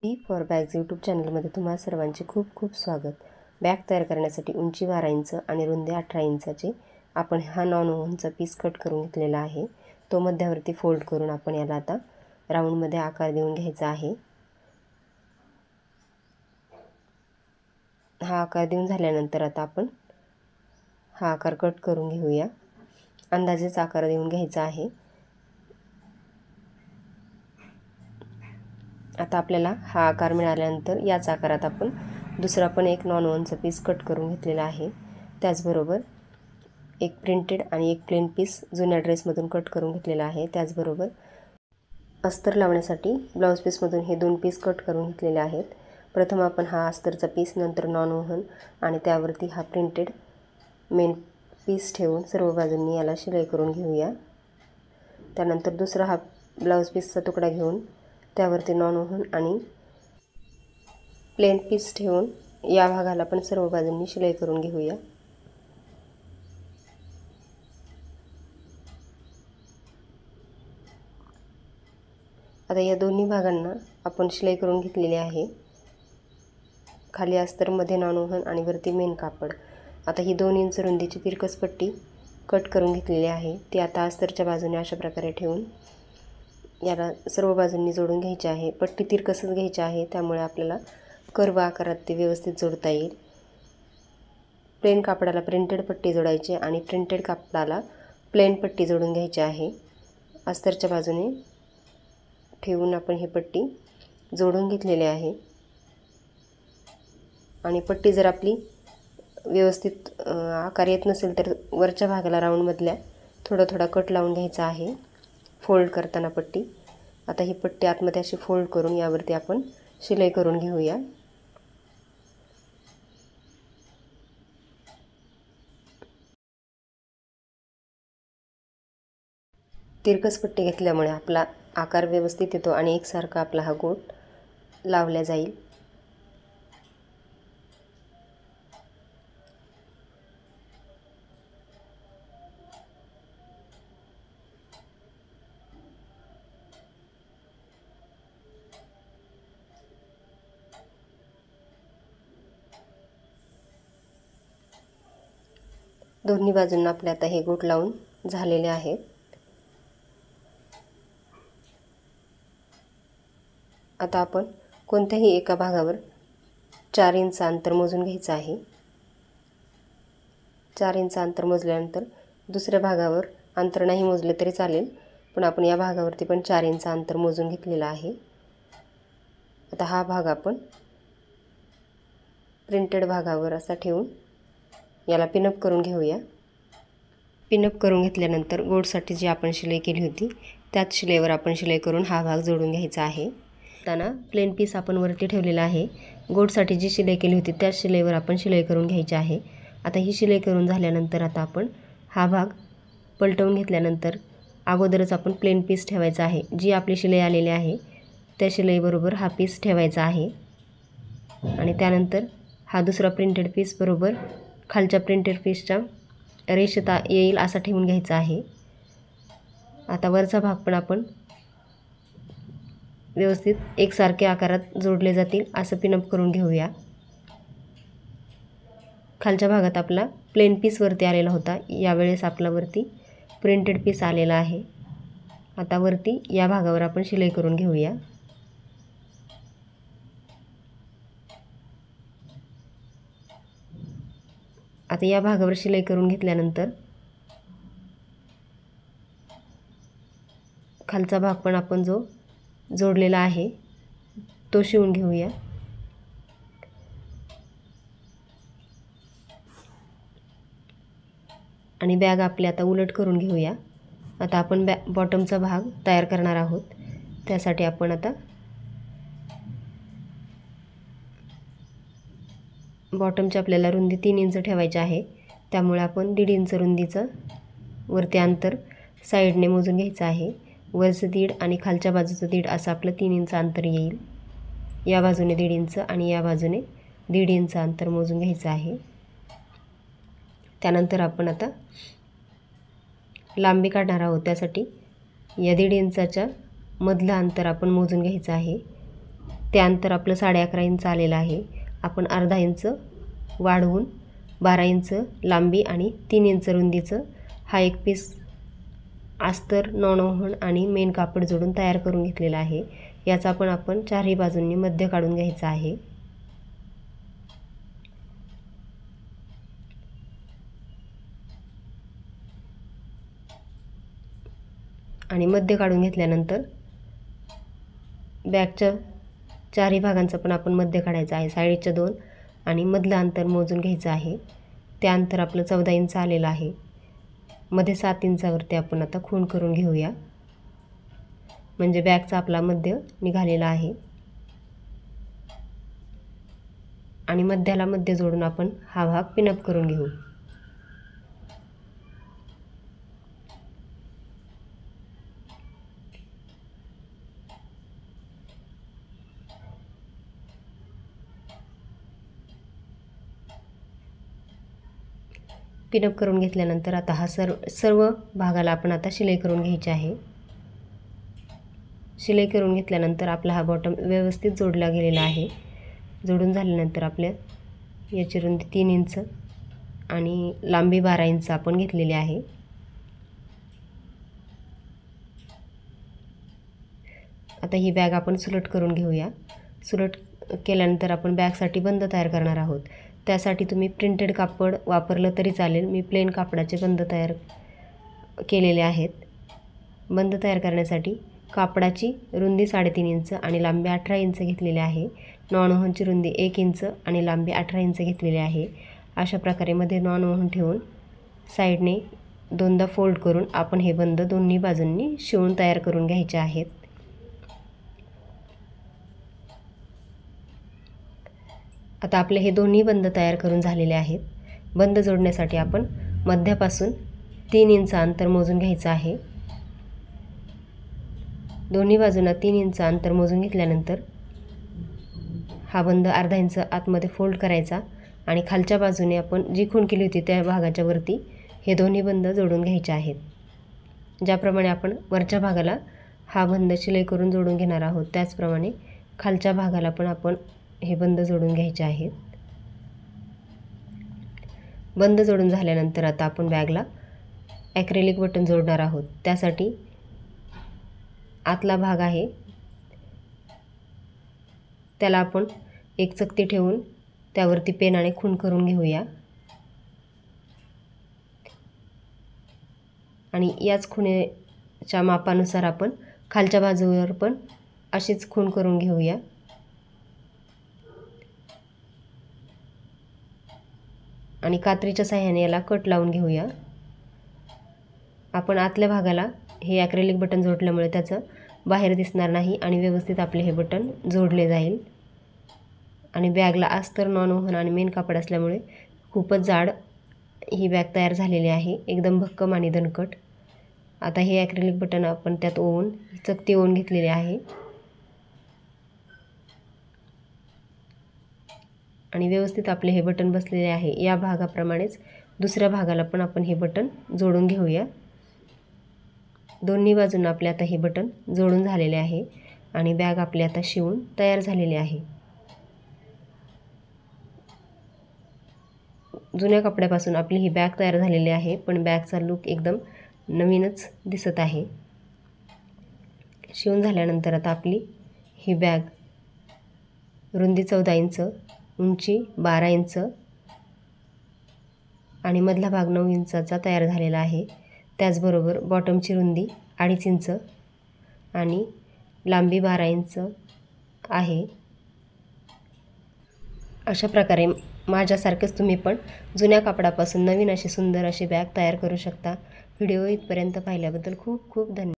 B for bags YouTube चॅनलमध्ये तुम्हा सर्वांचे खूप खूप स्वागत. बॅग तयार करण्यासाठी उंची 12 इंच आणि रुंदी 18 इंचाचे आपण हा नॉन ओव्हनचा पीस कट करून घेतलेला आहे. तो मध्यावरती फोल्ड करून आपण याला आता राऊंडमध्ये आकार देऊन घ्यायचा आहे. हा आकार देऊन झाल्यानंतर आता आपण हा आकार कट करून घेऊया. अंदाजेच आकार देऊन घ्यायचा आहे. आता आपल्याला हा आकार मिळाल्यानंतर याच आकारात आपण दुसरा पण एक नॉन ओव्हनचा पीस कट करून घेतलेला आहे. त्याचबरोबर एक प्रिंटेड आणि एक प्लेन पीस जुन्या ड्रेसमधून कट करून घेतलेला आहे. त्याचबरोबर अस्तर लावण्यासाठी ब्लाउज पीसमधून हे 2 पीस कट करून घेतलेले आहेत. प्रथम आपण हा अस्तरचा पीस, नंतर नॉन ओव्हन आणि त्यावरती हा प्रिंटेड मेन पीस ठेवून सर्व बाजूंनी याला शिलाई करून घेऊया. त्यानंतर दुसरा हा ब्लाउज पीसचा तुकडा घेऊन त्यावरती नॉन ओव्हन आणि प्लेन पीस ठेवून या भागाला पण सर्व बाजूंनी शिलाई करून घेऊया. आता या दोन्ही भागांना आपण शिलाई करून घेतलेली आहे. खाली अस्तरमध्ये नॉन ओव्हन आणि वरती मेन कापड. आता ही 2 इंच रुंदीची तिरकस पट्टी कट करून घेतलेली आहे. ती आता अस्तरच्या बाजूने अशा प्रकारे ठेवून याला सर्व बाजूंनी जोडून घ्यायची आहे. पट्टी तिरकसच घ्यायची आहे, त्यामुळे आपल्याला कर्व आकारात ते व्यवस्थित जोडता येईल. प्लेन कापडाला प्रिंटेड पट्टी जोडायची आणि प्रिंटेड कापडाला प्लेन पट्टी जोडून घ्यायची आहे. अस्तरच्या बाजूने ठेवून आपण ही पट्टी जोडून घेतलेली आहे. आणि पट्टी जर आपली व्यवस्थित आकार येत नसेल तर वरच्या भागाला राऊंडमधल्या थोडा थोडा कट लावून घ्यायचा आहे फोल्ड करताना पट्टी. आता ही पट्टी आतमध्ये अशी फोल्ड करून यावरती आपण शिलाई करून घेऊया. तिरकस पट्टी घेतल्यामुळे आपला आकार व्यवस्थित येतो आणि एकसारखा आपला हा गोट लावला जाईल. दोन्ही बाजूंना आपले आता हे गोट लावून झालेले आहेत. आता आपण कोणत्याही एका भागावर 4 इंच अंतर मोजून घ्यायचं आहे. 4 इंच अंतर मोजल्यानंतर दुसऱ्या भागावर अंतर नाही मोजले तरी चालेल, पण आपण या भागावरती पण 4 इंच अंतर मोजून घेतलेलं आहे. आता हा भाग आपण प्रिंटेड भागावर असा ठेवून याला पिनअप करून घेऊया. पिनअप करून घेतल्यानंतर गोटसाठी जी आपण शिलाई केली होती त्याच शिलाईवर आपण शिलाई करून हा भाग जोडून घ्यायचा आहे. त्यांना प्लेन पीस आपण वरती ठेवलेला आहे. गोटसाठी जी शिलाई केली होती त्याच शिलाईवर आपण शिलाई करून घ्यायची आहे. आता ही शिलाई करून झाल्यानंतर आता आपण हा भाग पलटवून घेतल्यानंतर अगोदरच आपण प्लेन पीस ठेवायचा आहे. जी आपली शिलाई आलेली आहे त्या शिलाईबरोबर हा पीस ठेवायचा आहे आणि त्यानंतर हा दुसरा प्रिंटेड पीस बरोबर खालच्या प्रिंटेड पीसच्या रेषेता येईल असा ठेवून घ्यायचा आहे. आता वरचा भाग पण आपण व्यवस्थित एकसारख्या आकारात जोडले जातील असं पिनअप करून घेऊया. खालच्या भागात आपला प्लेन पीस वरती आलेला होता, यावेळेस आपला वरती प्रिंटेड पीस आलेला आहे. आता वरती या भागावर आपण शिलाई करून घेऊया. आता या भागावर शिलाई करून घेतल्यानंतर खालचा भाग पण आपण जो जोडलेला आहे तो शिवून घेऊया. आणि बॅग आपली आता उलट करून घेऊया. आता आपण बॉटमचा भाग तयार करणार आहोत. त्यासाठी आपण आता बॉटमची आपल्याला रुंदी 3 इंच ठेवायची आहे, त्यामुळे आपण 1.5 इंच रुंदीचं वरती अंतर साईडने मोजून घ्यायचं आहे. वरचं 1.5 आणि खालच्या बाजूचं 1.5 असं आपलं 3 इंच अंतर येईल. या बाजूने 1.5 इंच आणि या बाजूने 1.5 इंच अंतर मोजून घ्यायचं आहे. त्यानंतर आपण आता लांबी काढणार आहोत. त्यासाठी या 1.5 इंचाच्या मधलं अंतर आपण मोजून घ्यायचं आहे. ते अंतर आपलं 11.5 इंच आलेलं आहे. आपण अर्धा इंच वाढवून 12 इंच लांबी आणि 3 इंच रुंदीचं हा एक पीस अस्तर, नॉन-ओव्हन आणि मेन कापड जोडून तयार करून घेतलेला आहे. याचा आपण चारही बाजूंनी मध्य काढून घ्यायचा आहे. आणि मध्य काढून घेतल्यानंतर बॅगच्या चारही भागांचा पण आपण मध्य काढायचा आहे. साईडच्या 2 आणि मधलं अंतर मोजून घ्यायचं आहे. ते अंतर आपलं 14 इंच आलेलं आहे. मध्ये 7 इंचावरती आपण आता खूण करून घेऊया, म्हणजे बॅगचा आपला मध्य निघालेला आहे. आणि मध्याला मध्य जोडून आपण हा भाग पिनअप करून घेऊ. पिनअप करून घेतल्यानंतर आता हा सर्व भागाला आपण आता शिलाई करून घ्यायची आहे. शिलाई करून घेतल्यानंतर आपला हा बॉटम व्यवस्थित जोडला गेलेला आहे. जोडून झाल्यानंतर आपल्या याची रुंदी 3 इंच आणि लांबी 12 इंच आपण घेतलेली आहे. आता ही बॅग आपण सुलट करून घेऊया. सुलट केल्यानंतर आपण बॅगसाठी बंद तयार करणार आहोत. त्यासाठी तुम्ही प्रिंटेड कापड वापरलं तरी चालेल. मी प्लेन कापडाचे बंद तयार केलेले आहेत. बंद तयार करण्यासाठी कापडाची रुंदी 3.5 इंच आणि लांबी 18 इंच घेतलेली आहे. नॉन-ओव्हनची रुंदी 1 इंच आणि लांबी 18 इंच घेतलेली आहे. अशा प्रकारे मध्ये नॉन-ओव्हन ठेवून साईडने 2दा फोल्ड करून आपण हे बंद दोन्ही बाजूंनी शिवून तयार करून घ्यायचे आहेत. आता आपले हे दोन्ही बंद तयार करून झालेले आहेत. बंद जोडण्यासाठी आपण मध्यापासून 3 इंच अंतर मोजून घ्यायचं आहे. दोन्ही बाजूंना 3 इंच अंतर मोजून घेतल्यानंतर हा बंद अर्धा इंच आतमध्ये फोल्ड करायचा आणि खालच्या बाजूने आपण जी खूण केली होती त्या भागाच्या वरती हे दोन्ही बंद जोडून घ्यायचे आहेत. ज्याप्रमाणे आपण वरच्या भागाला हा बंद शिलाई करून जोडून घेणार आहोत, त्याचप्रमाणे खालच्या भागाला पण आपण हे बंद जोडून घ्यायचे आहेत. बंद जोडून झाल्यानंतर आता आपण बॅगला ॲक्रेलिक बटन जोडणार आहोत. त्यासाठी आतला भाग आहे त्याला आपण एक चकती ठेवून त्यावरती पेनाने खूण करून घेऊया. आणि याच खुणेच्या मापानुसार आपण खालच्या बाजूवर पण अशीच खूण करून घेऊया. आणि कात्रीच्या साहाय्याने याला कट लावून घेऊया. आपण आतल्या भागाला हे ॲक्रेलिक बटन जोडल्यामुळे त्याचं बाहेर दिसणार नाही आणि व्यवस्थित आपले हे बटन जोडले जाईल. आणि बॅगला अस्तर, नॉन-ओव्हन आणि मेन कापड असल्यामुळे खूपच जाड ही बॅग तयार झालेली आहे, एकदम भक्कम आणि दणकट. आता हे ॲक्रेलिक बटन आपण त्यात ओवून चकती ओवून घेतलेली आहे आणि व्यवस्थित आपले हे बटन बसलेले आहे. या भागाप्रमाणेच दुसऱ्या भागाला पण आपण हे बटन जोडून घेऊया. दोन्ही बाजूंना आपले आता हे बटन जोडून झालेले आहे आणि बॅग आपली आता शिवून तयार झालेली आहे. जुन्या कपड्यापासून आपली ही बॅग तयार झालेली आहे, पण बॅगचा लुक एकदम नवीनच दिसत आहे. शिवून झाल्यानंतर आता आपली ही बॅग रुंदी 14 इंच, उंची 12 इंच आणि मधला भाग 9 इंचाचा तयार झालेला आहे. त्याचबरोबर बॉटमची रुंदी 2.5 इंच आणि लांबी 12 इंच आहे. अशा प्रकारे माझ्यासारखेच तुम्ही पण जुन्या कापडापासून नवीन अशी सुंदर अशी बॅग तयार करू शकता. व्हिडिओ इथपर्यंत पाहिल्याबद्दल खूप खूप धन्यवाद.